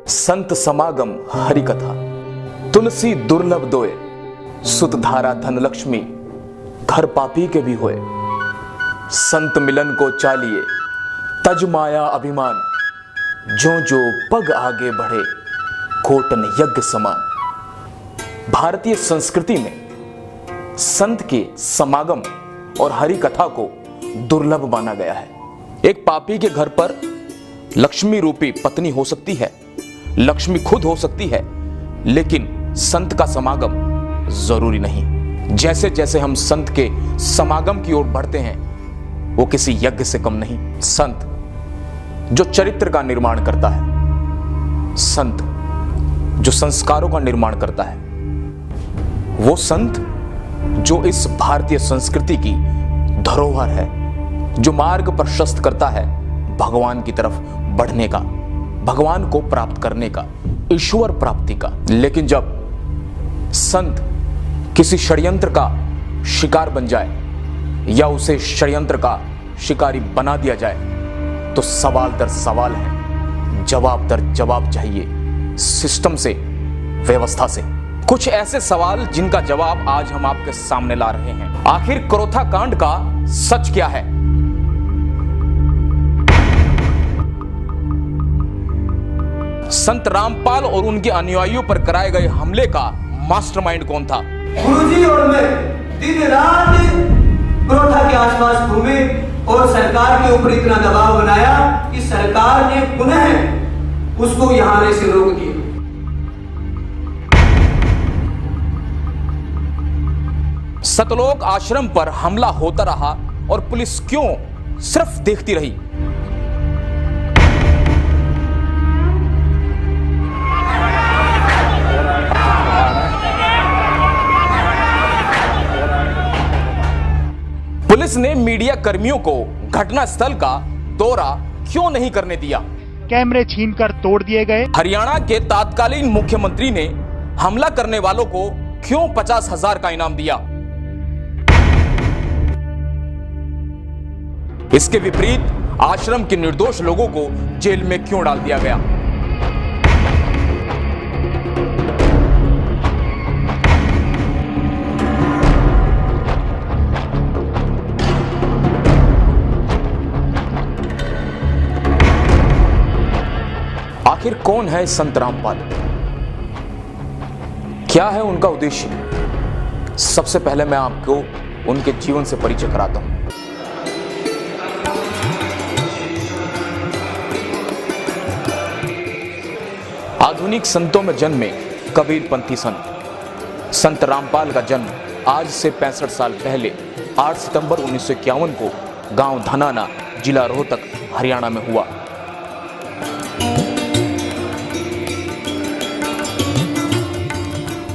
संत समागम हरि कथा, तुलसी दुर्लभ दोए, सुत धारा धन लक्ष्मी, घर पापी के भी होए। संत मिलन को चालिए, तज माया अभिमान, जो जो पग आगे बढ़े, कोटन यज्ञ समान। भारतीय संस्कृति में संत के समागम और हरि कथा को दुर्लभ माना गया है। एक पापी के घर पर लक्ष्मी रूपी पत्नी हो सकती है, लक्ष्मी खुद हो सकती है, लेकिन संत का समागम जरूरी नहीं। जैसे जैसे हम संत के समागम की ओर बढ़ते हैं, वो किसी यज्ञ से कम नहीं। संत जो चरित्र का निर्माण करता है, संत जो संस्कारों का निर्माण करता है, वो संत जो इस भारतीय संस्कृति की धरोहर है, जो मार्ग प्रशस्त करता है भगवान की तरफ बढ़ने का, भगवान को प्राप्त करने का, ईश्वर प्राप्ति का। लेकिन जब संत किसी षड्यंत्र का शिकार बन जाए या उसे षड्यंत्र का शिकारी बना दिया जाए, तो सवाल दर सवाल है, जवाब दर जवाब चाहिए, सिस्टम से, व्यवस्था से। कुछ ऐसे सवाल जिनका जवाब आज हम आपके सामने ला रहे हैं। आखिर क्रोथा कांड का सच क्या है? संत रामपाल और उनके अनुयायियों पर कराए गए हमले का मास्टरमाइंड कौन था? गुरुजी और मैं दिन रात क्रोथा के आसपास घूमे और सरकार के ऊपर इतना दबाव बनाया कि सरकार ने पुनः उसको यहां आने से रोक दिया। सतलोक आश्रम पर हमला होता रहा और पुलिस क्यों सिर्फ देखती रही? पुलिस ने मीडिया कर्मियों को घटनास्थल का दौरा क्यों नहीं करने दिया? कैमरे छीनकर तोड़ दिए गए। हरियाणा के तत्कालीन मुख्यमंत्री ने हमला करने वालों को क्यों 50,000 का इनाम दिया? इसके विपरीत आश्रम के निर्दोष लोगों को जेल में क्यों डाल दिया गया? आखिर कौन है संत रामपाल? क्या है उनका उद्देश्य? सबसे पहले मैं आपको उनके जीवन से परिचय कराता हूं। आधुनिक संतों में जन्मे कबीरपंथी संत रामपाल का जन्म आज से 65 साल पहले 8 सितंबर 1951 को गांव धनाना, जिला रोहतक, हरियाणा में हुआ।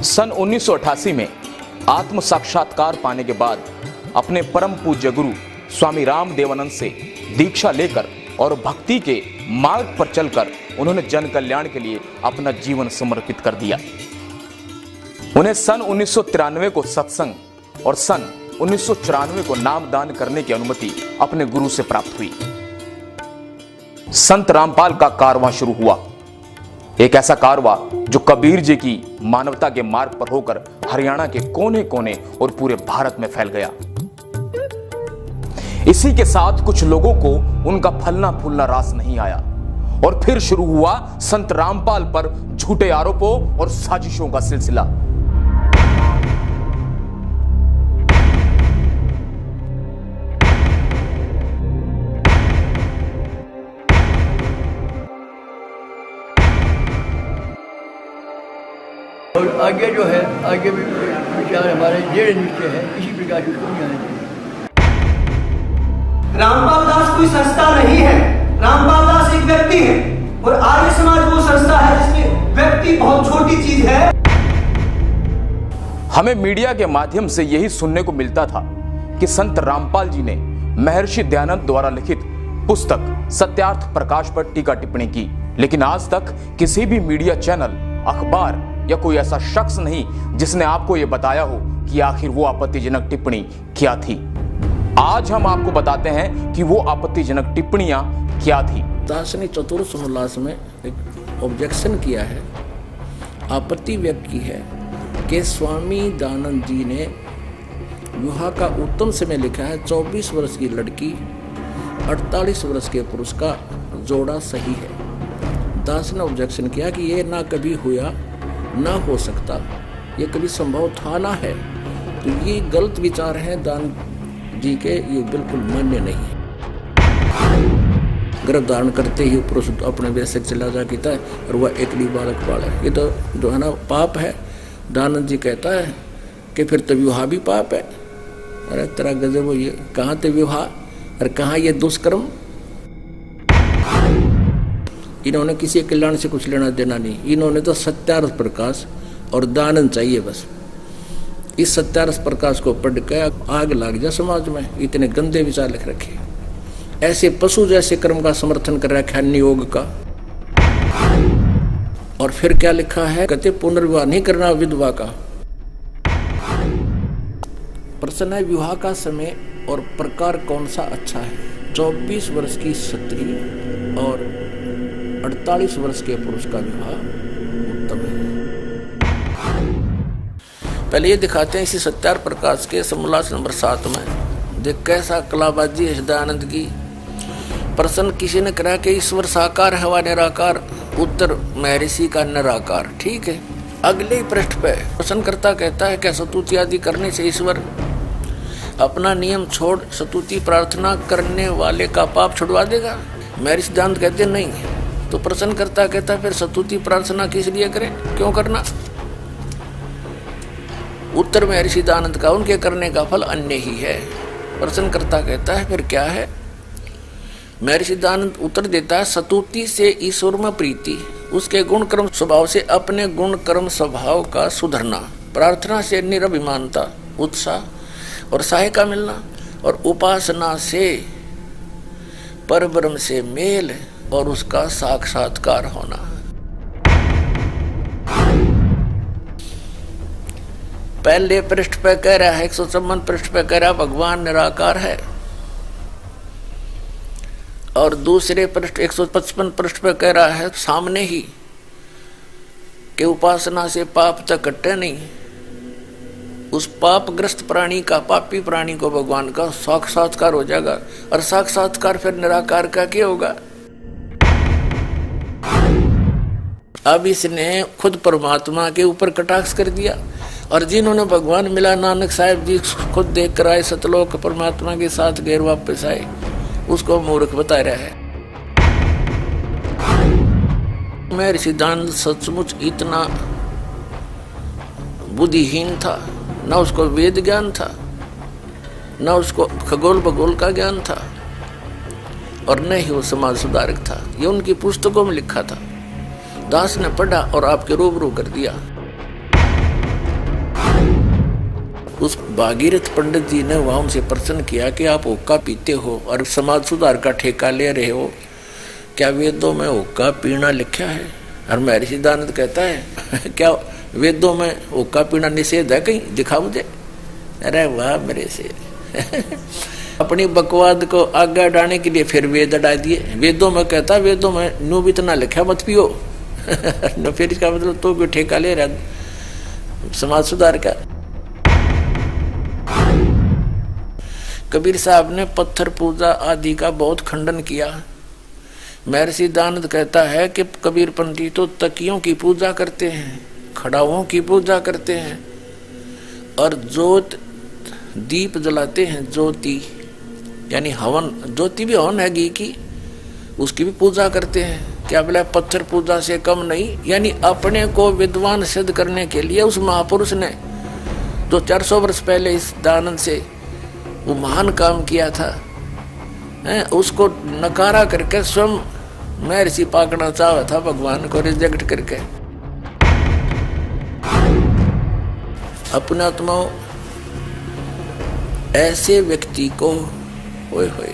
सन 1988 में आत्म साक्षात्कार पाने के बाद अपने परम पूज्य गुरु स्वामी रामदेवानंद से दीक्षा लेकर और भक्ति के मार्ग पर चलकर उन्होंने जन कल्याण के लिए अपना जीवन समर्पित कर दिया। उन्हें सन 1993 को सत्संग और सन 1994 को नामदान करने की अनुमति अपने गुरु से प्राप्त हुई। संत रामपाल का कारवां शुरू हुआ, एक ऐसा कारवां जो कबीर जी की मानवता के मार्ग पर होकर हरियाणा के कोने कोने और पूरे भारत में फैल गया। इसी के साथ कुछ लोगों को उनका फलना फूलना रास नहीं आया और फिर शुरू हुआ संत रामपाल पर झूठे आरोपों और साजिशों का सिलसिला। और आगे जो है, आगे भी विचार हमारे दृढ़ निश्चय है, इसी प्रकार की कोई आने चाहिए। रामपाल दास कोई संस्था नहीं है, रामपाल दास एक व्यक्ति है और आर्य समाज वो संस्था है जिसमें व्यक्ति बहुत छोटी चीज है। हमें मीडिया के माध्यम से यही सुनने को मिलता था कि संत रामपाल जी ने महर्षि दयानंद द्वारा लिखित पुस्तक सत्यार्थ प्रकाश पर टीका टिप्पणी की, लेकिन आज तक किसी भी मीडिया चैनल, अखबार या कोई ऐसा शख्स नहीं जिसने आपको यह बताया हो कि आखिर वो आपत्तिजनक टिप्पणी क्या थी। आज हम आपको बताते हैं कि वो आपत्तिजनक टिप्पणियां क्या थी। दार्शनिक चतुर्थ उल्लास में एक ऑब्जेक्शन किया है, आपत्ति व्यक्त की है कि स्वामी दयानंद जी ने विवाह का उत्तम समय लिखा है 24 वर्ष की लड़की 48 वर्ष के पुरुष का जोड़ा सही है। दास ने ऑब्जेक्शन किया कि ये ना कभी हुआ ना हो सकता, ये कभी संभव था ना है, तो ये गलत विचार हैं दान जी के, ये बिल्कुल मान्य नहीं है। गर्भ धारण करते ही पुरुष अपने वैसे चला जाता है और वह एकली बालक पाले, ये तो जो है ना पाप है। दानंद जी कहता है कि फिर तो विवाह भी पाप है। अरे तेरा गजब हो, ये कहाँ ते विवाह और कहाँ ये दुष्कर्म। इन्होंने किसी कल्याण से कुछ लेना देना नहीं, इन्होंने तो सत्यार्थ प्रकाश और दानंद चाहिए बस। इस सत्यार्थ प्रकाश को पढ़ के आग लग जाए समाज में, इतने गंदे विचार लिख रखे, ऐसे पशु जैसे कर्म का समर्थन कर रखा है नियोग का। और फिर क्या लिखा है, कहते पुनर्विवाह नहीं करना विधवा का। प्रश्न है विवाह का समय और प्रकार कौन सा अच्छा है। 24 वर्ष की स्त्री और 48 वर्ष के पुरुष का विवाह उत्तम है। पहले ये दिखाते हैं इसी सत्यार्थ प्रकाश के समोल्लास नंबर 7 में, देख कैसा कलाबाजी है दयानंद की। प्रश्न किसी ने करा कि ईश्वर साकार है व निराकार, उत्तर महर्षि का निराकार। ठीक है, अगले ही पृष्ठ पे प्रश्नकर्ता कहता है क्या स्तुति आदि करने से ईश्वर अपना नियम छोड़ स्तुति प्रार्थना करने वाले का पाप छुड़वा देगा। महर्षि दयानंद कहते नहीं। तो प्रश्नकर्ता कहता फिर स्तुति प्रार्थना किस लिए करें, क्यों करना। उत्तर महर्षि दयानंद का उनके करने का फल अन्य ही है। प्रश्नकर्ता कहता है फिर क्या है। महर्षि दयानंद उत्तर देता है स्तुति से ईश्वर में प्रीति, उसके गुण कर्म स्वभाव से अपने गुण कर्म स्वभाव का सुधरना, प्रार्थना से निरभिमानता उत्साह और सहायता मिलना, और उपासना से परब्रह्म से मेल और उसका साक्षात्कार होना। पहले पृष्ठ पे कह रहा है 154 पृष्ठ पे कह रहा भगवान निराकार है, और दूसरे पृष्ठ 155 पृष्ठ पे कह रहा है सामने ही कि उपासना से पाप तक कटे नहीं। उस पापग्रस्त प्राणी का, पापी प्राणी को भगवान का साक्षात्कार हो जाएगा, और साक्षात्कार फिर निराकार का क्या होगा। अब इसने खुद परमात्मा के ऊपर कटाक्ष कर दिया, और जिन्होंने भगवान मिला, नानक साहिब जी खुद देख कर आए सतलोक परमात्मा के साथ गैर वापस आए, उसको मूर्ख बता रहा है। महर्षि दयानंद सचमुच इतना बुद्धिहीन था, न उसको वेद ज्ञान था, न उसको खगोल भगोल का ज्ञान था, और न ही वो समाज सुधारक था। ये उनकी पुस्तकों में लिखा था, दास ने पढ़ा और आपके रूबरू कर दिया। उस भागीरथ पंडित जी ने वहां उनसे प्रश्न किया कि आप हुक्का पीते हो और समाज सुधार का ठेका ले रहे हो, क्या वेदों में हुक्का पीना लिखा है। और महर्षि दयानंद कहता है क्या वेदों में हुक्का पीना निषेध है, कहीं दिखा मुझे। अरे वाह मेरे से अपनी बकवाद को आगे डालने के लिए फिर वेद अड़ा दिए। वेदों में कहता, वेदों में न्यू भी इतना लिखा मत पियो न, फिर इसका मतलब तो भी ठेका ले रहा समाज सुधार का। कबीर साहब ने पत्थर पूजा आदि का बहुत खंडन किया। महर्षि दयानंद कहता है कि कबीर पंडित तो तकियों की पूजा करते हैं, खड़ाओं की पूजा करते हैं, और ज्योत दीप जलाते हैं, ज्योति यानी हवन, ज्योति भी हवन है घी की, उसकी भी पूजा करते हैं। क्या बोला, पत्थर पूजा से कम नहीं। यानी अपने को विद्वान सिद्ध करने के लिए उस महापुरुष ने जो 400 वर्ष पहले इस दयानंद से वो महान काम किया था, उसको नकारा करके स्वयं महर्षि पाकना चाहा था, भगवान को रिजेक्ट करके। अपना आत्माओं ऐसे व्यक्ति को होए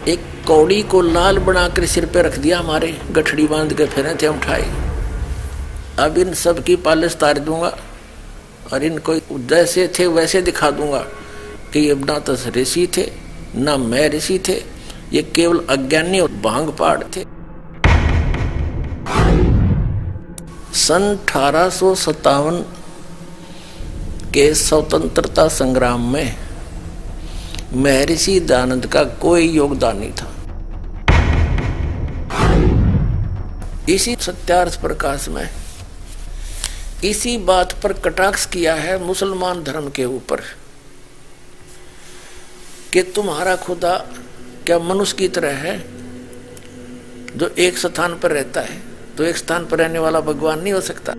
एक कौड़ी को लाल बनाकर सिर पे रख दिया, हमारे गठड़ी बांध के फिरे थे उठाए। अब इन सब की पालिश तार दूंगा और इनको जैसे थे वैसे दिखा दूंगा कि ये ना तो ऋषि थे ना मैं ऋषि थे, ये केवल अज्ञानी और भांग पाड़ थे। सन 1857 के स्वतंत्रता संग्राम में महर्षि दयानंद का कोई योगदान नहीं था। इसी सत्यार्थ प्रकाश में इसी बात पर कटाक्ष किया है मुसलमान धर्म के ऊपर कि तुम्हारा खुदा क्या मनुष्य की तरह है जो एक स्थान पर रहता है, तो एक स्थान पर रहने वाला भगवान नहीं हो सकता।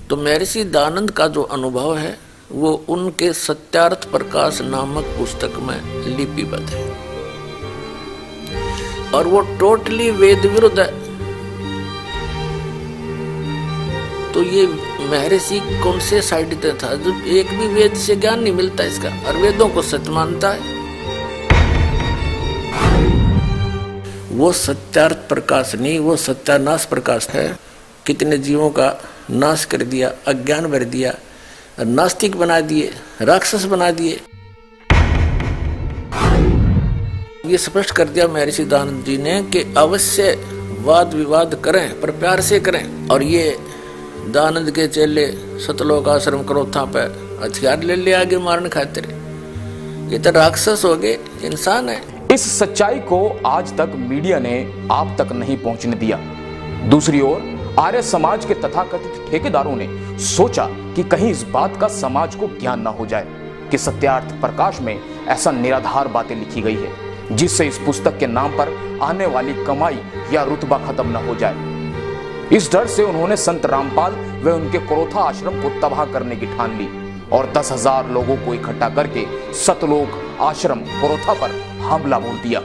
तो महर्षि दयानंद का जो अनुभव है वो उनके सत्यार्थ प्रकाश नामक पुस्तक में लिपिबद्ध है और वो टोटली वेद विरुद्ध है। तो ये महर्षि कौन से साइड पे था जो एक भी वेद से ज्ञान नहीं मिलता इसका और वेदों को सत्य मानता है। वो सत्यार्थ प्रकाश नहीं, वो सत्यानाश प्रकाश है। कितने जीवों का नाश कर दिया, अज्ञान भर दिया, नास्तिक बना दिए, राक्षस बना दिए। ये स्पष्ट कर दिया महर्षि दयानंद जी ने कि अवश्य वाद विवाद करें पर प्यार से करें। और ये दयानंद के चेले सतलोक आश्रम क्रोथा पे हथियार ले आगे मारने खातिर, ये तो राक्षस हो गए, इंसान है। इस सच्चाई को आज तक मीडिया ने आप तक नहीं पहुंचने दिया। दूसरी ओर आर्य समाज के तथाकथित ठेकेदारों ने सोचा कि कहीं इस बात का समाज को ज्ञान न हो जाए कि सत्यार्थ प्रकाश में ऐसा निराधार बातें लिखी गई है जिससे इस पुस्तक के नाम पर आने वाली कमाई या रुतबा खत्म न हो जाए। इस डर से उन्होंने संत रामपाल व उनके क्रोथा आश्रम को तबाह करने की ठान ली और 10,000 लोगों को इकट्ठा करके सतलोक आश्रम क्रोथा पर हमला बोल दिया।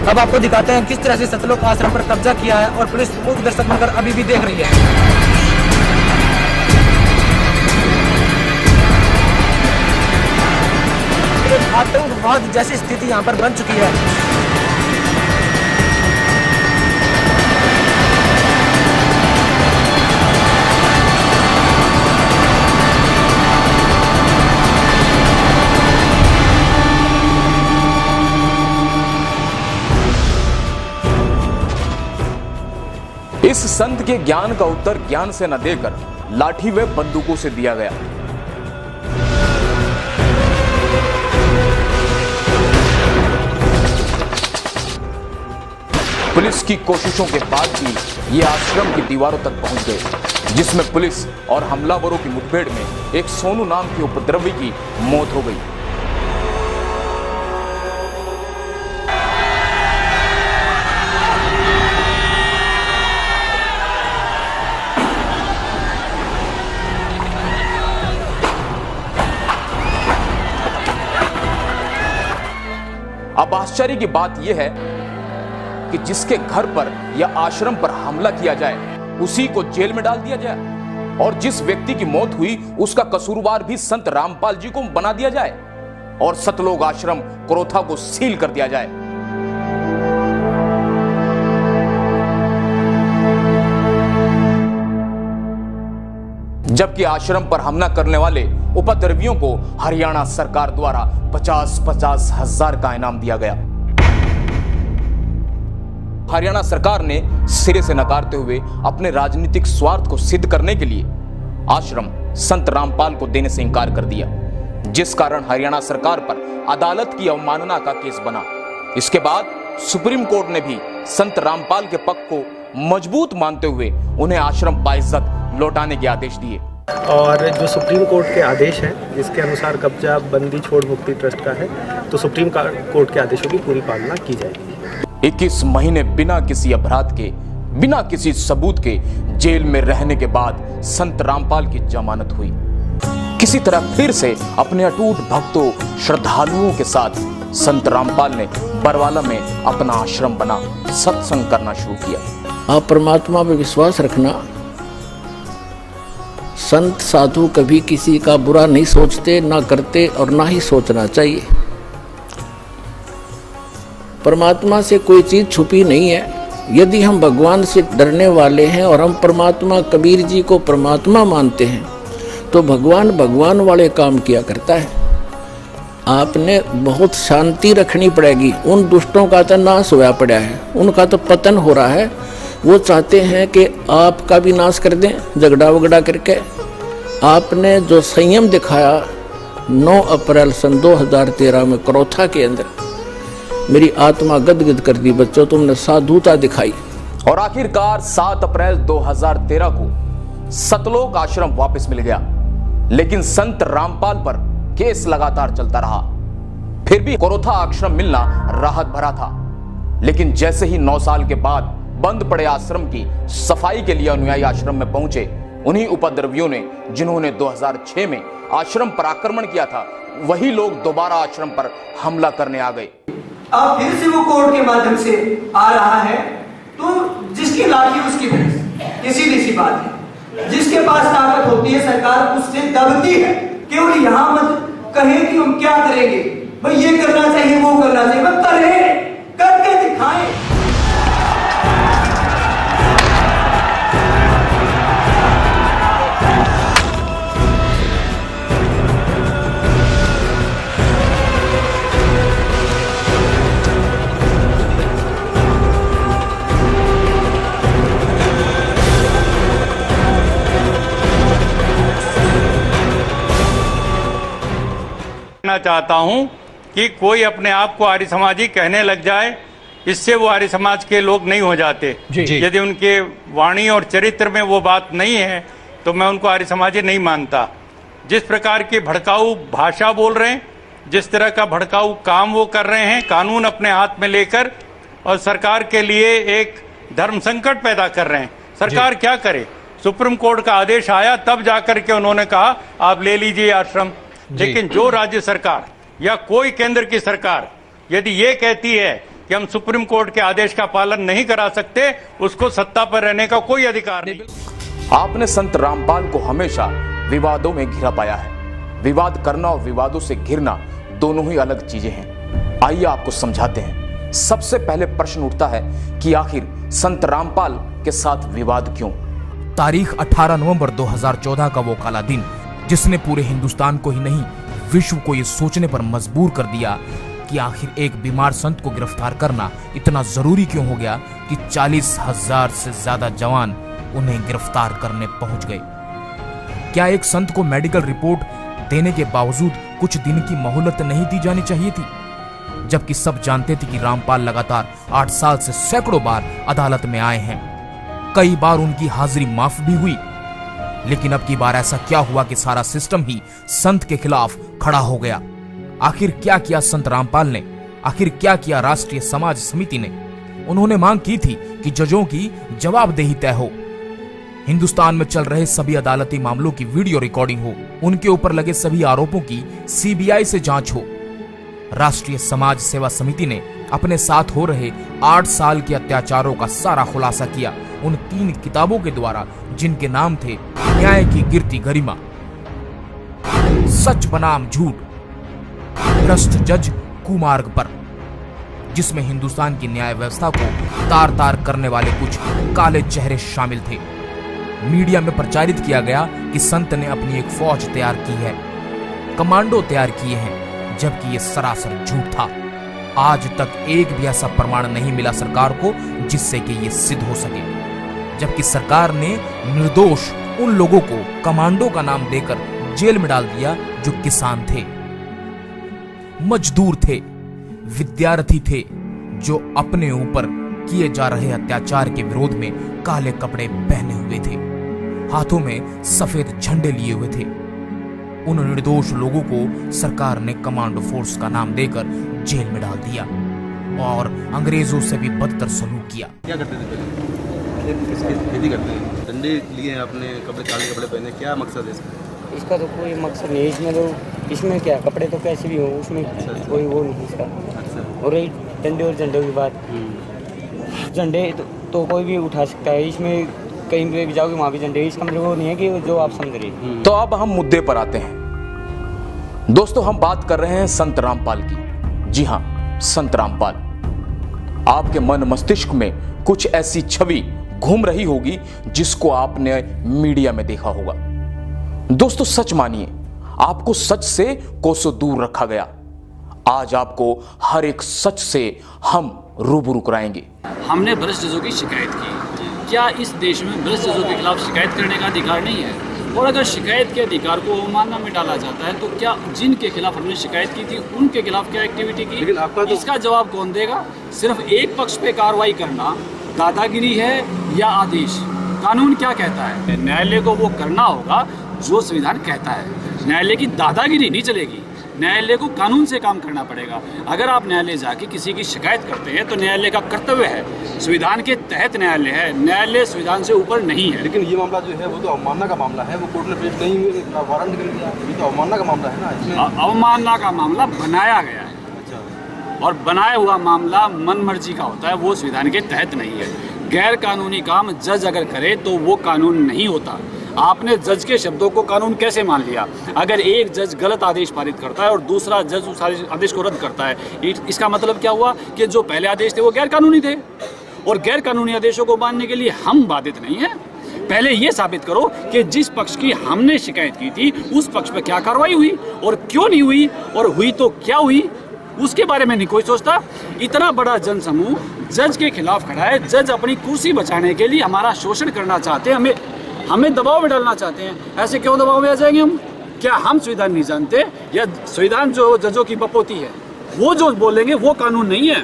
अब आपको दिखाते हैं किस तरह से सतलोक आश्रम पर कब्जा किया है और पुलिस मूक दर्शक बनकर अभी भी देख रही है। एक आतंकवाद जैसी स्थिति यहाँ पर बन चुकी है। इस संत के ज्ञान का उत्तर ज्ञान से न देकर लाठी व बंदूकों से दिया गया। पुलिस की कोशिशों के बाद भी ये आश्रम की दीवारों तक पहुंच गए, जिसमें पुलिस और हमलावरों की मुठभेड़ में एक सोनू नाम के उपद्रवी की मौत हो गई। अब आश्चर्य की बात यह है कि जिसके घर पर या आश्रम पर हमला किया जाए उसी को जेल में डाल दिया जाए और जिस व्यक्ति की मौत हुई उसका कसूरवार भी संत रामपाल जी को बना दिया जाए और सतलोक आश्रम क्रोथा को सील कर दिया जाए। जबकि आश्रम पर हमला करने वाले उपद्रवियों को हरियाणा सरकार द्वारा 50-50 हजार का इनाम दिया गया। हरियाणा सरकार ने सिरे से नकारते हुए अपने राजनीतिक स्वार्थ को सिद्ध करने के लिए आश्रम संत रामपाल को देने से इंकार कर दिया, जिस कारण हरियाणा सरकार पर अदालत की अवमानना का केस बना। इसके बाद सुप्रीम कोर्ट ने भी संत रामपाल के पक्ष को मजबूत मानते हुए उन्हें आश्रम बाइज्जत लौटाने के आदेश दिए। और जो सुप्रीम कोर्ट के आदेश हैं जिसके अनुसार कब्जा बंदी छोड़ मुक्ति ट्रस्ट का है, तो सुप्रीम कोर्ट के आदेशों की पूरी पालना की जाएगी। 21 महीने बिना किसी अपराध के, बिना किसी सबूत के जेल में रहने के बाद संत रामपाल की जमानत हुई। किसी तरह फिर से अपने अटूट भक्तों श्रद्धालुओं के साथ संत रामपाल ने बरवाला में अपना आश्रम बना सत्संग करना शुरू किया। आप परमात्मा पे विश्वास रखना। संत साधु कभी किसी का बुरा नहीं सोचते, ना करते और ना ही सोचना चाहिए। परमात्मा से कोई चीज छुपी नहीं है। यदि हम भगवान से डरने वाले हैं और हम परमात्मा कबीर जी को परमात्मा मानते हैं तो भगवान वाले काम किया करता है। आपने बहुत शांति रखनी पड़ेगी। उन दुष्टों का तो नाश होया पड़ा है, उनका तो पतन हो रहा है। वो चाहते हैं कि आपका भी नाश कर दें झगड़ा वगड़ा करके। आपने जो संयम दिखाया 9 अप्रैल सन 2013 में करोथा के अंदर, मेरी आत्मा गदगद कर दी। बच्चों, तुमने साधुता दिखाई। और आखिरकार 7 अप्रैल 2013 को सतलोक आश्रम वापस मिल गया, लेकिन संत रामपाल पर केस लगातार चलता रहा। फिर भी करोथा आश्रम मिलना राहत भरा था, लेकिन जैसे ही 9 साल के बाद बंद पड़े आश्रम की सफाई के लिए अनुयायी आश्रम में पहुंचे, उन्हीं उपद्रवियों ने जिन्होंने 2006 में आश्रम पर आक्रमण किया था, वही लोग दोबारा आश्रम पर हमला करने आ गए। अब फिर से वो कोर्ट के माध्यम से आ रहा है, तो जिसकी लाठी उसकी भैंस, ये सीधी सी बात है। जिसके पास ताकत होती है सरकार उससे दबती है। केवल यहां मत कहे कि हम क्या करेंगे, भाई ये करना चाहिए वो करना चाहिए, बस करें, करके दिखाएं। चाहता हूं कि कोई अपने आप को आर्य समाजी कहने लग जाए, इससे वो आर्य समाज के लोग नहीं हो जाते। यदि उनके वाणी और चरित्र में वो बात नहीं है तो मैं उनको आर्य समाजी नहीं मानता। जिस प्रकार की भड़काऊ भाषा बोल रहे हैं, जिस तरह का भड़काऊ काम वो कर रहे हैं, कानून अपने हाथ में लेकर, और सरकार के लिए एक धर्म संकट पैदा कर रहे हैं। सरकार क्या करे? सुप्रीम कोर्ट का आदेश आया तब जाकर के उन्होंने कहा आप ले लीजिए आश्रम। लेकिन जो राज्य सरकार या कोई केंद्र की सरकार यदि ये कहती है कि हम सुप्रीम कोर्ट के आदेश का पालन नहीं करा सकते, उसको सत्ता पर रहने का कोई अधिकार नहीं। आपने संत रामपाल को हमेशा विवादों में घिरा पाया है। विवाद करना और विवादों से घिरना दोनों ही अलग चीजें हैं। आइए आपको समझाते हैं। सबसे पहले प्रश्न उठता है कि आखिर संत रामपाल के साथ विवाद क्यों? तारीख 18 नवंबर 2014 का वो काला दिन जिसने पूरे हिंदुस्तान को ही नहीं विश्व को ये सोचने पर मजबूर कर दिया कि आखिर एक बीमार संत को गिरफ्तार करना इतना जरूरी क्यों हो गया कि 40,000 से ज्यादा जवान उन्हें गिरफ्तार करने पहुंच गए। क्या एक संत को मेडिकल रिपोर्ट देने के बावजूद कुछ दिन की मोहलत नहीं दी जानी चाहिए थी? जबकि सब जानते थे कि रामपाल लगातार 8 साल से सैकड़ों बार अदालत में आए हैं। कई बार उनकी हाजिरी माफ भी हुई, लेकिन अब की बार ऐसा क्या हुआ कि सारा सिस्टम ही संत के खिलाफ खड़ा हो गया? आखिर क्या किया संत रामपाल ने? आखिर क्या किया राष्ट्रीय समाज समिति ने? उन्होंने मांग की थी कि जजों की जवाबदेही तय हो, हिंदुस्तान में चल रहे सभी अदालती मामलों की वीडियो रिकॉर्डिंग हो, उनके ऊपर लगे सभी आरोपों की सीबीआई से जांच हो। राष्ट्रीय समाज सेवा समिति ने अपने साथ हो रहे 8 साल के अत्याचारों का सारा खुलासा किया उन 3 किताबों के द्वारा जिनके नाम थे न्याय की गिरती गरिमा, सच बनाम झूठ, भ्रष्ट जज कुमार्ग पर, जिसमें हिंदुस्तान की न्याय व्यवस्था को तार तार करने वाले कुछ काले चेहरे शामिल थे। मीडिया में प्रचारित किया गया कि संत ने अपनी एक फौज तैयार की है, कमांडो तैयार किए हैं, जबकि यह सरासर झूठ था। आज तक एक भी ऐसा प्रमाण नहीं मिला सरकार को जिससे कि यह सिद्ध हो सके, जबकि सरकार ने निर्दोष उन लोगों को कमांडो का नाम देकर जेल में डाल दिया जो किसान थे, मजदूर थे, विद्यार्थी थे, जो अपने ऊपर किए जा रहे अत्याचार के विरोध में काले कपड़े पहने हुए थे, हाथों में सफेद झंडे लिए हुए थे। उन निर्दोष लोगों को सरकार ने कमांडो फोर्स का नाम देकर जेल में डाल दिया और अंग्रेजों से भी बदतर सलूक किया। क्या करते थे पहले? खेती करते हैं, डंडे लिए हैं, अपने कपड़े काले कपड़े पहने, क्या मकसद है इसका? इसका तो कोई मकसद नहीं, इसमें क्या कपड़े तो कैसे भी हो, उसमें कोई वो नहीं इसका। और रही डंडे और झंडे की बात, झंडे तो कोई भी उठा सकता है, इसमें कहीं पे भी जाओगे वहाँ भी झंडे, इसका मतलब वो नहीं है कि जो आप समझ रहे। तो अब हम मुद्दे पर आते हैं। दोस्तों, हम बात कर रहे हैं संत रामपाल की। जी हां, संत रामपाल। आपके मन मस्तिष्क में कुछ ऐसी छवि घूम रही होगी जिसको आपने मीडिया में देखा होगा। दोस्तों, सच मानिए, आपको सच से कोसों दूर रखा गया। आज आपको हर एक सच से हम रूबरू कराएंगे। हमने भ्रष्ट जजों की शिकायत की। क्या इस देश में भ्रष्ट जजों के खिलाफ शिकायत करने का अधिकार नहीं है? और अगर शिकायत के अधिकार को अवमानना में डाला जाता है तो क्या जिनके खिलाफ हमने शिकायत की थी उनके खिलाफ क्या एक्टिविटी की? लेकिन आपका तो... इसका जवाब कौन देगा? सिर्फ एक पक्ष पे कार्रवाई करना दादागिरी है या आदेश? कानून क्या कहता है? न्यायालय को वो करना होगा जो संविधान कहता है। न्यायालय की दादागिरी नहीं चलेगी, न्यायालय को कानून से काम करना पड़ेगा। अगर आप न्यायालय जाके किसी की शिकायत करते हैं तो न्यायालय का कर्तव्य है, संविधान के तहत न्यायालय है, न्यायालय संविधान से ऊपर नहीं है। लेकिन ये मामला जो है वो तो अवमानना का मामला है, वो कोर्ट ने पेश नहीं हुए, वारंट कर दिया, ये तो अवमानना का मामला है ना। इसमें अवमानना का मामला बनाया गया है। अच्छा। और बनाया हुआ मामला मन मर्जी का होता है, वो संविधान के तहत नहीं है। गैर कानूनी काम जज अगर करे तो वो कानून नहीं होता। आपने जज के शब्दों को कानून कैसे मान लिया? अगर एक जज गलत आदेश पारित करता है और दूसरा जज उस आदेश को रद्द करता है, इसका मतलब क्या हुआ कि जो पहले आदेश थे वो गैर कानूनी थे, और गैर कानूनी आदेशों को मानने के लिए हम बाधित नहीं हैं। पहले ये साबित करो कि जिस पक्ष की हमने शिकायत की थी उस पक्ष पर क्या कार्रवाई हुई और क्यों नहीं हुई, और हुई तो क्या हुई, उसके बारे में नहीं कोई सोचता। इतना बड़ा जनसमूह जज के खिलाफ खड़ा है, जज अपनी कुर्सी बचाने के लिए हमारा शोषण करना चाहते हैं, हमें दबाव में डालना चाहते हैं। ऐसे क्यों दबाव में आ जाएंगे हम? क्या हम संविधान नहीं जानते, या संविधान जो जजों की बपोती है वो जो बोलेंगे वो कानून नहीं है?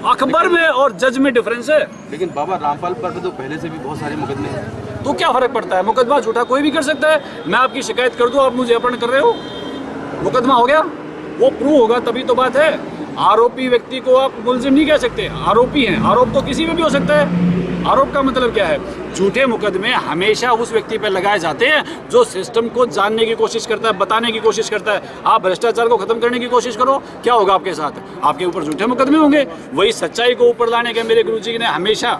अखबार में और जज में डिफरेंस है। लेकिन बाबा रामपाल पर तो पहले से भी बहुत सारे मुकदमे हैं, तो क्या फर्क पड़ता है? मुकदमा झूठा कोई भी कर सकता है। मैं आपकी शिकायत कर दूं, आप मुझे अपहरण कर रहे हो, मुकदमा हो गया, वो प्रूव होगा तभी तो बात है। आरोपी व्यक्ति को आप मुलजिम नहीं कह सकते, आरोपी हैं। आरोप तो किसी में भी हो सकता है। आरोप का मतलब क्या है? झूठे मुकदमे हमेशा उस व्यक्ति पर लगाए जाते हैं जो सिस्टम को जानने की कोशिश करता है, बताने की कोशिश करता है। आप भ्रष्टाचार को खत्म करने की कोशिश करो, क्या होगा आपके साथ? आपके ऊपर झूठे मुकदमे होंगे। वही सच्चाई को ऊपर लाने के मेरे गुरुजी ने हमेशा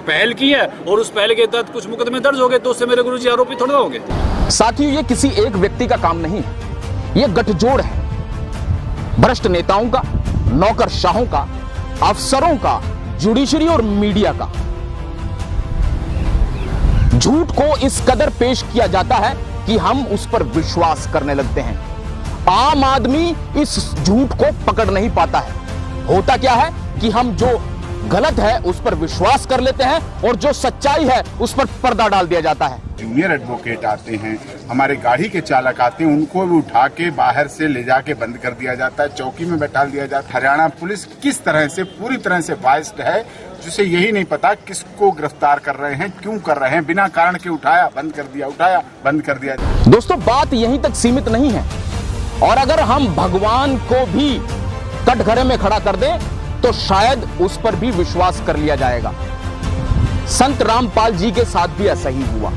पहल की है, और उस पहल के तहत कुछ मुकदमे दर्ज हो गए तो उससे मेरे गुरुजी आरोपी थोड़ा हो गए। साथियों, ये किसी एक व्यक्ति का काम नहीं, ये गठजोड़ है भ्रष्ट नेताओं का, नौकरशाहों का, अफसरों का, जुडिशरी और मीडिया का। झूठ को इस कदर पेश किया जाता है कि हम उस पर विश्वास करने लगते हैं। आम आदमी इस झूठ को पकड़ नहीं पाता है। होता क्या है कि हम जो गलत है उस पर विश्वास कर लेते हैं और जो सच्चाई है उस पर पर्दा डाल दिया जाता है। जूनियर एडवोकेट आते हैं, हमारे गाड़ी के चालक आते हैं, उनको भी उठा के बाहर से ले जाके बंद कर दिया जाता है, चौकी में बैठा दिया जाता है। हरियाणा पुलिस किस तरह से पूरी तरह से बाइस्ड है, जिसे यही नहीं पता किसको गिरफ्तार कर रहे हैं, क्यों कर रहे हैं, बिना कारण के उठाया बंद कर दिया, उठाया बंद कर दिया। दोस्तों, बात यहीं तक सीमित नहीं है, और अगर हम भगवान को भी कटघरे में खड़ा कर दें तो शायद उस पर भी विश्वास कर लिया जाएगा। संत रामपाल जी के साथ भी ऐसा ही हुआ।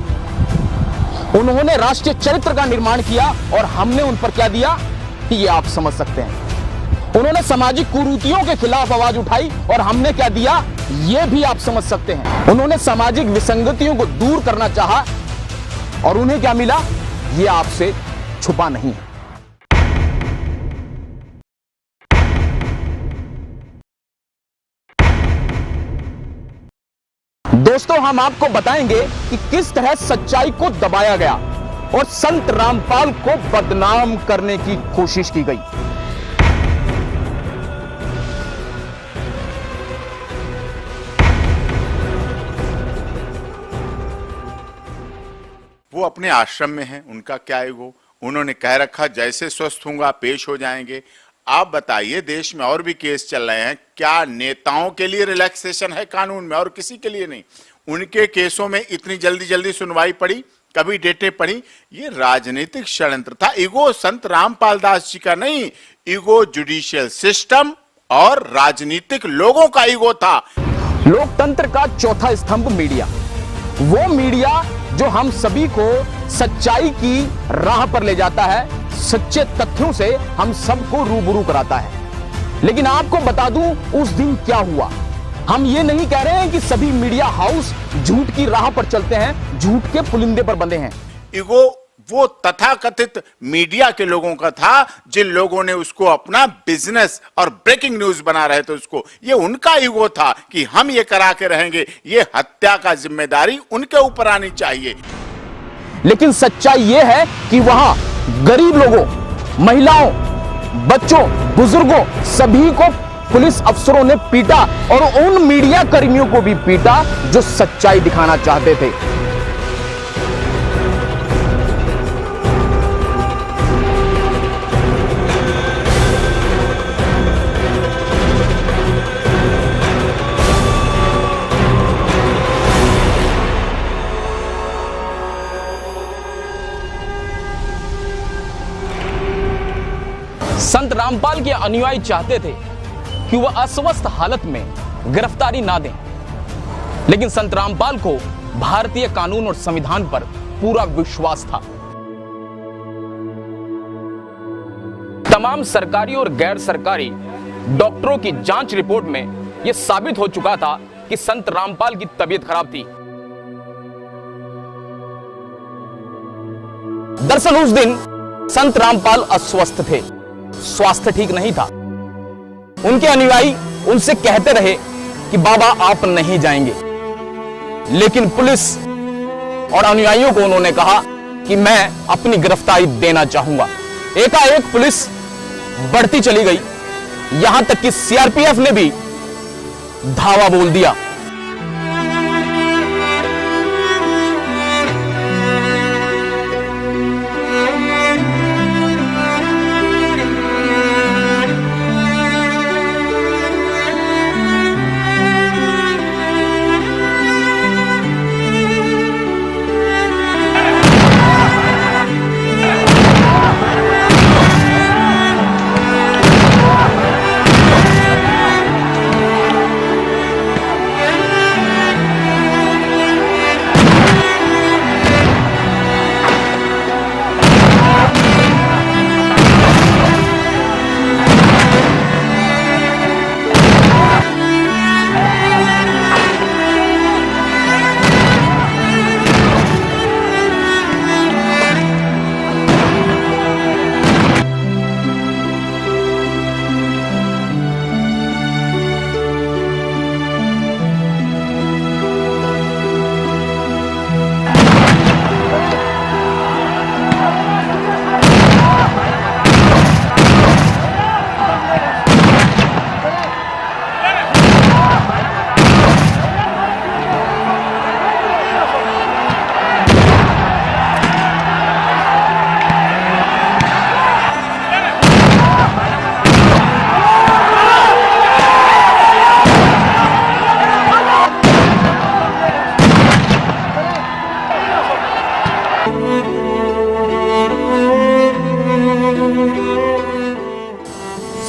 उन्होंने राष्ट्रीय चरित्र का निर्माण किया और हमने उन पर क्या दिया ये आप समझ सकते हैं। उन्होंने सामाजिक कुरीतियों के खिलाफ आवाज उठाई और हमने क्या दिया ये भी आप समझ सकते हैं। उन्होंने सामाजिक विसंगतियों को दूर करना चाहा और उन्हें क्या मिला ये आपसे छुपा नहीं है। दोस्तों, हम आपको बताएंगे कि किस तरह सच्चाई को दबाया गया और संत रामपाल को बदनाम करने की कोशिश की गई। वो अपने आश्रम में हैं, उनका क्या ईगो, उन्होंने कह रखा जैसे स्वस्थ होऊंगा पेश हो जाएंगे। आप बताइए, देश में और भी केस चल रहे हैं, क्या नेताओं के लिए रिलैक्सेशन है कानून में और किसी के लिए नहीं? उनके केसों में इतनी जल्दी जल्दी सुनवाई पड़ी, कभी डेटें पड़ी, ये राजनीतिक षड्यंत्र था। ईगो संत रामपाल दास जी का नहीं, ईगो जुडिशियल सिस्टम और राजनीतिक लोगों का ईगो था। लोकतंत्र का चौथा स्तंभ मीडिया, वो मीडिया जो हम सभी को सच्चाई की राह पर ले जाता है, सच्चे तथ्यों से हम सबको रूबरू कराता है। लेकिन आपको बता दूं उस दिन क्या हुआ। हम ये नहीं कह रहे हैं कि सभी मीडिया हाउस झूठ की राह पर चलते हैं, झूठ के पुलिंदे पर बंधे हैं। ईगो वो तथाकथित मीडिया के लोगों का था, जिन लोगों ने उसको अपना बिजनेस और ब्रेकिंग न्यूज बना रहे थे, उसको ये उनका ईगो था कि हम ये करा के रहेंगे। ये हत्या का जिम्मेदारी उनके ऊपर आनी चाहिए। लेकिन सच्चाई यह है कि वहां गरीब लोगों, महिलाओं, बच्चों, बुजुर्गों सभी को पुलिस अफसरों ने पीटा और उन मीडिया कर्मियों को भी पीटा जो सच्चाई दिखाना चाहते थे। संत रामपाल के अनुयायी चाहते थे कि वह अस्वस्थ हालत में गिरफ्तारी ना दें, लेकिन संत रामपाल को भारतीय कानून और संविधान पर पूरा विश्वास था। तमाम सरकारी और गैर सरकारी डॉक्टरों की जांच रिपोर्ट में यह साबित हो चुका था कि संत रामपाल की तबीयत खराब थी। दरअसल उस दिन संत रामपाल अस्वस्थ थे, स्वास्थ्य ठीक नहीं था। उनके अनुयायी उनसे कहते रहे कि बाबा आप नहीं जाएंगे, लेकिन पुलिस और अनुयायियों को उन्होंने कहा कि मैं अपनी गिरफ्तारी देना चाहूंगा। एकाएक पुलिस बढ़ती चली गई, यहां तक कि सीआरपीएफ ने भी धावा बोल दिया।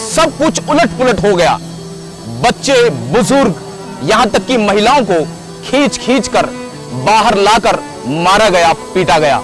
सब कुछ उलट पुलट हो गया। बच्चे, बुजुर्ग, यहां तक कि महिलाओं को खींच खींच कर बाहर लाकर मारा गया, पीटा गया।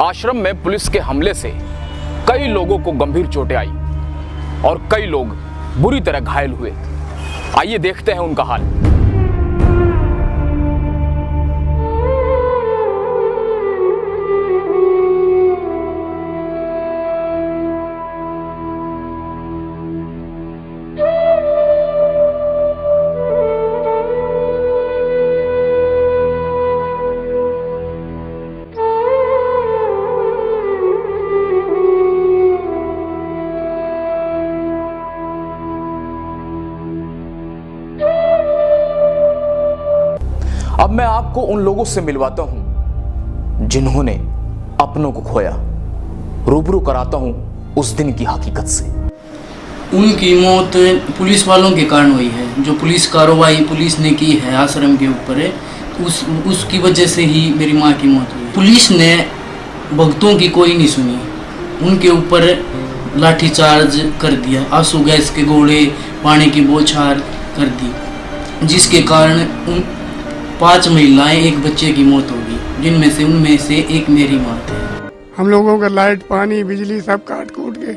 आश्रम में पुलिस के हमले से कई लोगों को गंभीर चोटें आई और कई लोग बुरी तरह घायल हुए। आइए देखते हैं उनका हाल। अब मैं आपको उन लोगों से मिलवाता हूं जिन्होंने अपनों को खोया, रूबरू कराता हूं उस दिन की हकीकत से। उनकी मौत पुलिस वालों के कारण हुई है। जो पुलिस कार्रवाई पुलिस ने की है आश्रम के ऊपर है, उसकी वजह से ही मेरी माँ की मौत हुई। पुलिस ने भक्तों की कोई नहीं सुनी, उनके ऊपर लाठीचार्ज कर दिया, आंसू गैस के गोले, पानी की बौछार कर दी, जिसके कारण 5 महिलाएं, 1 बच्चे की मौत होगी, उनमें से एक मेरी माँ है। हम लोगों का लाइट, पानी, बिजली सब काट कूट के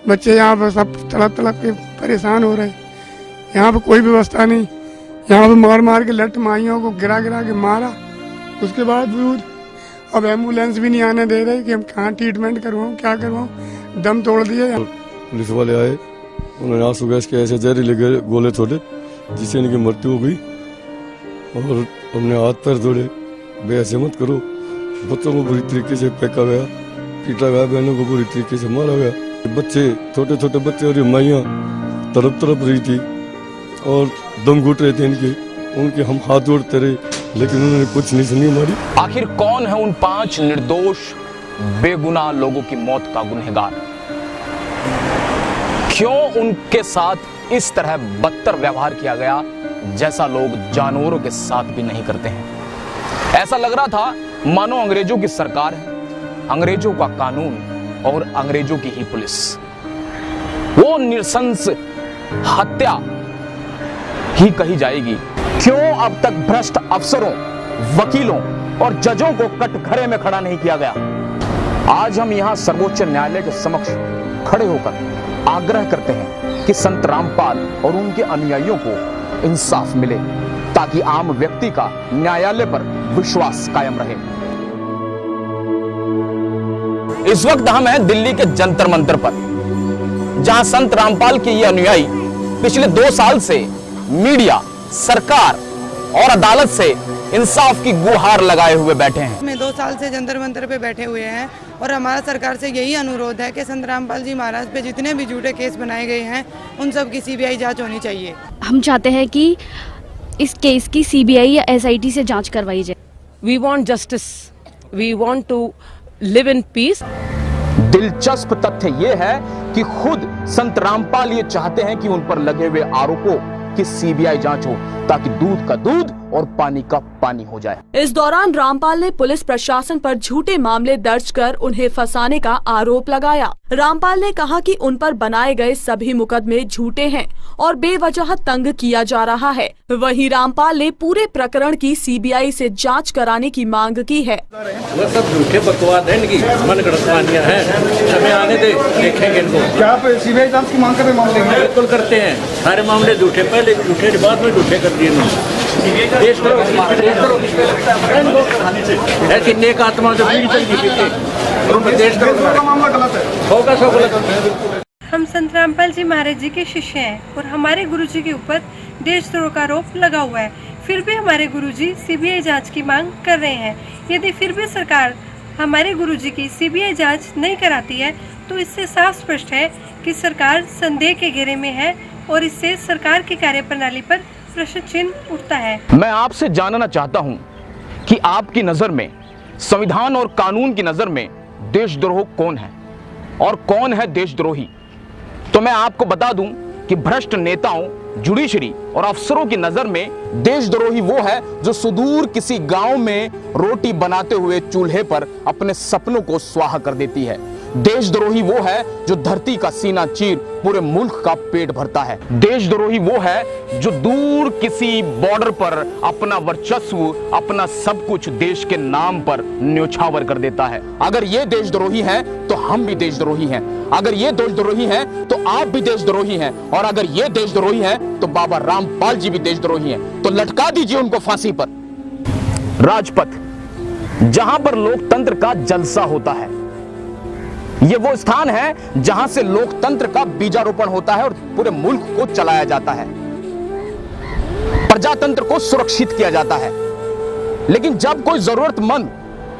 बच्चे यहाँ पर सब तड़प के परेशान हो रहे। यहाँ पर कोई व्यवस्था नहीं, यहाँ पर मार मार के लट माइयों को गिरा के मारा। उसके बाद अब एम्बुलेंस भी नहीं आने दे रहे कि हम कहाँ ट्रीटमेंट करवाऊँ, क्या करवाऊँ, दम तोड़ दिए। पुलिस वाले आए, उन्होंने आंसू गैस के ऐसे जहरीले गोले छोड़े जिससे इनकी मृत्यु हो गई और हमने हाथ पैर जोड़े, बेहसे मत करो। बच्चों को बुरी तरीके से फेंका गया, पीटा गया, बहनों को बुरी तरीके से मारा गया। बच्चे, छोटे छोटे बच्चे और माइयाँ तड़प रही थी और दम घुट रहे थे उनके हम हाथ जोड़ते रहे, लेकिन उन्होंने कुछ नहीं सुनी हमारी। आखिर कौन है उन 5 निर्दोष बेगुनाह लोगों की मौत का गुनहगार? क्यों उनके साथ इस तरह बदतर व्यवहार किया गया जैसा लोग जानवरों के साथ भी नहीं करते हैं? ऐसा लग रहा था मानो अंग्रेजों की सरकार है, अंग्रेजों का कानून और अंग्रेजों की ही पुलिस। वो नृशंस हत्या ही कही जाएगी। क्यों अब तक भ्रष्ट अफसरों, वकीलों और जजों को कटघरे में खड़ा नहीं किया गया? आज हम यहां सर्वोच्च न्यायालय के समक्ष खड़े होकर आग्रह करते हैं कि संत रामपाल और उनके अनुयायियों को इंसाफ मिले, ताकि आम व्यक्ति का न्यायालय पर विश्वास कायम रहे। इस वक्त हम हैं दिल्ली के जंतर मंतर पर, जहां संत रामपाल के ये अनुयायी पिछले 2 साल से मीडिया, सरकार और अदालत से इंसाफ की गुहार लगाए हुए बैठे हैं। मैं 2 साल से जंतर मंतर पे बैठे हुए हैं और हमारा सरकार से यही अनुरोध है कि संत रामपाल जी महाराज पे जितने भी झूठे केस बनाए गए हैं उन सब की सीबीआई जांच होनी चाहिए। हम चाहते हैं कि इस केस की सीबीआई या एसआईटी से जांच करवाई जाए। We want justice, we want to live in peace. दिलचस्प तथ्य यह है कि खुद संत रामपाल ये चाहते हैं कि उन पर लगे हुए आरोपों की सीबीआई जांच हो, ताकि दूध का दूध और पानी का पानी हो जाए। इस दौरान रामपाल ने पुलिस प्रशासन पर झूठे मामले दर्ज कर उन्हें फंसाने का आरोप लगाया। रामपाल ने कहा कि उन पर बनाए गए सभी मुकदमे झूठे हैं और बेवजह तंग किया जा रहा है। वहीं रामपाल ने पूरे प्रकरण की सीबीआई से जांच कराने की मांग की है। वो सब झूठे बकवास है, इनकी मनगढ़ंत कहानियां हैं, हमें आने दे, देखेंगे इनको। क्या आप सीबीआई जांच की मांग कर रहे मामले में? बिल्कुल करते हैं, सारे मामले झूठे, पहले झूठे बाद में झूठे कर दिए इन्होंने। ऐसी नेक आत्मा जो बीड़ी चल पीते होगा सब गलत। हम संत रामपाल जी महाराज जी के शिष्य हैं और हमारे गुरुजी के ऊपर देशद्रोह का आरोप लगा हुआ है। फिर भी हमारे गुरुजी सीबीआई जांच की मांग कर रहे हैं। यदि फिर भी सरकार हमारे गुरुजी की सीबीआई जांच नहीं कराती है तो इससे साफ स्पष्ट है कि सरकार संदेह के घेरे में है और इससे सरकार की कार्यप्रणाली पर प्रश्न चिन्ह उठता है। मैं आपसे जानना चाहता हूं कि आपकी नजर में, संविधान और कानून की नजर में देशद्रोह कौन है और कौन है देशद्रोही। तो मैं आपको बता दूं कि भ्रष्ट नेताओं, जुडिशरी और अफसरों की नजर में देशद्रोही वो है जो सुदूर किसी गांव में रोटी बनाते हुए चूल्हे पर अपने सपनों को स्वाहा कर देती है। देशद्रोही वो है जो धरती का सीना चीर पूरे मुल्क का पेट भरता है। देशद्रोही वो है जो दूर किसी बॉर्डर पर अपना वर्चस्व, अपना सब कुछ देश के नाम पर न्योछावर कर देता है। अगर ये देशद्रोही हैं तो हम भी देशद्रोही हैं। अगर ये देशद्रोही हैं तो आप भी देशद्रोही हैं। और अगर ये देशद्रोही हैं तो बाबा रामपाल जी भी देशद्रोही हैं। तो लटका दीजिए उनको फांसी पर। राजपथ, जहां पर लोकतंत्र का जलसा होता है, ये वो स्थान है जहां से लोकतंत्र का बीजारोपण होता है और पूरे मुल्क को चलाया जाता है, प्रजातंत्र को सुरक्षित किया जाता है। लेकिन जब कोई जरूरतमंद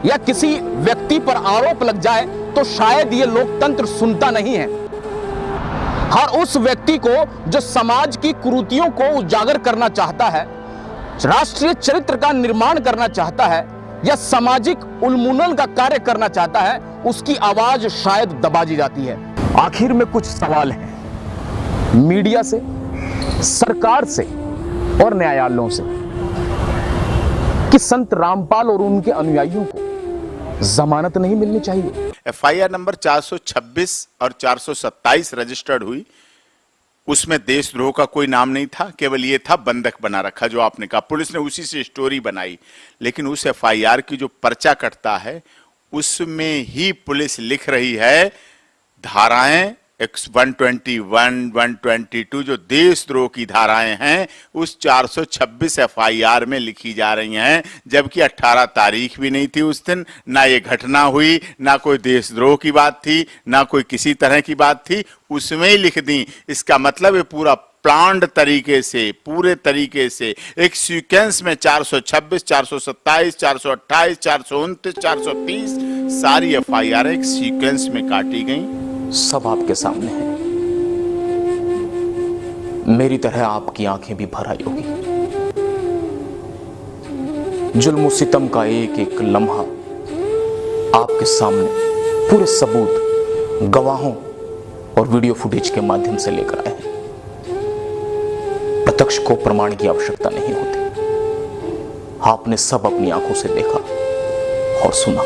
या किसी व्यक्ति पर आरोप लग जाए तो शायद ये लोकतंत्र सुनता नहीं है। हर उस व्यक्ति को जो समाज की कुरीतियों को उजागर करना चाहता है, राष्ट्रीय चरित्र का निर्माण करना चाहता है या सामाजिक उन्मूलन का कार्य करना चाहता है, उसकी आवाज शायद दबा दी जाती है। आखिर में कुछ सवाल हैं मीडिया से, सरकार से और न्यायालयों से कि संत रामपाल और उनके अनुयायियों को जमानत नहीं मिलनी चाहिए। एफआईआर नंबर 426 और 427 रजिस्टर्ड हुई, उसमें देशद्रोह का कोई नाम नहीं था, केवल ये था बंधक बना रखा जो आपने कहा। पुलिस ने उसी से स्टोरी बनाई, लेकिन उस एफआईआर की जो पर्चा कटता है उसमें ही पुलिस लिख रही है धाराएं 121, 122 जो देशद्रोह की धाराएं हैं उस 426 एफआईआर में लिखी जा रही हैं, जबकि 18 तारीख भी नहीं थी उस दिन, ना ये घटना हुई, ना कोई देशद्रोह की बात थी, ना कोई किसी तरह की बात थी, उसमें ही लिख दी। इसका मतलब है पूरा प्लान्ड तरीके से, पूरे तरीके से एक सीक्वेंस में 426, 427, 428, 429, 430 सारी एफआईआर एक सीक्वेंस में काटी गई। सब आपके सामने है। मेरी तरह आपकी आंखें भी भर आई होगी। जुल्म सितम का एक एक लम्हा आपके सामने पूरे सबूत, गवाहों और वीडियो फुटेज के माध्यम से लेकर आए हैं। प्रत्यक्ष को प्रमाण की आवश्यकता नहीं होती। आपने सब अपनी आंखों से देखा और सुना।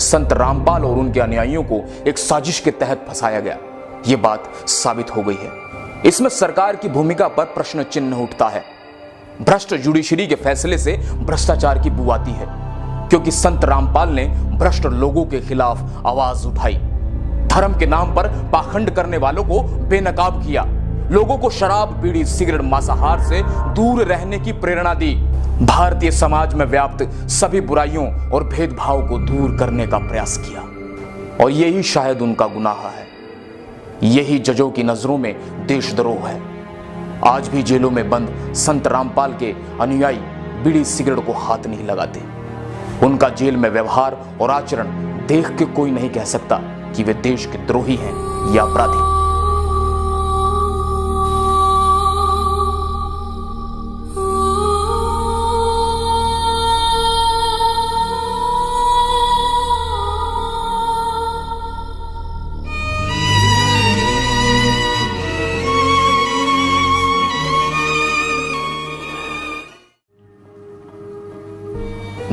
संत रामपाल और उनके अनुयायियों को एक साजिश के तहत फंसाया गया, यह बात साबित हो गई है। इसमें सरकार की भूमिका पर प्रश्न चिन्ह उठता है। भ्रष्ट जुडिशरी के फैसले से भ्रष्टाचार की बू आती है, क्योंकि संत रामपाल ने भ्रष्ट लोगों के खिलाफ आवाज उठाई। धर्म के नाम पर पाखंड करने वालों को बेनकाब किया, लोगों को शराब, बीड़ी, सिगरेट, मांसाहार से दूर रहने की प्रेरणा दी, भारतीय समाज में व्याप्त सभी बुराइयों और भेदभाव को दूर करने का प्रयास किया। और यही शायद उनका गुनाह है, यही जजों की नजरों में देशद्रोह है। आज भी जेलों में बंद संत रामपाल के अनुयायी बीड़ी सिगरेट को हाथ नहीं लगाते। उनका जेल में व्यवहार और आचरण देख के कोई नहीं कह सकता कि वे देश के द्रोही हैं या अपराधी।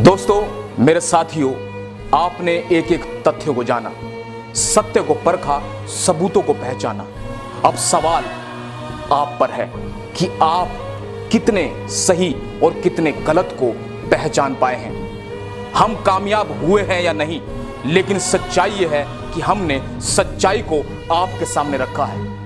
दोस्तों, मेरे साथियों, आपने एक एक तथ्य को जाना, सत्य को परखा, सबूतों को पहचाना। अब सवाल आप पर है कि आप कितने सही और कितने गलत को पहचान पाए हैं। हम कामयाब हुए हैं या नहीं, लेकिन सच्चाई यह है कि हमने सच्चाई को आपके सामने रखा है।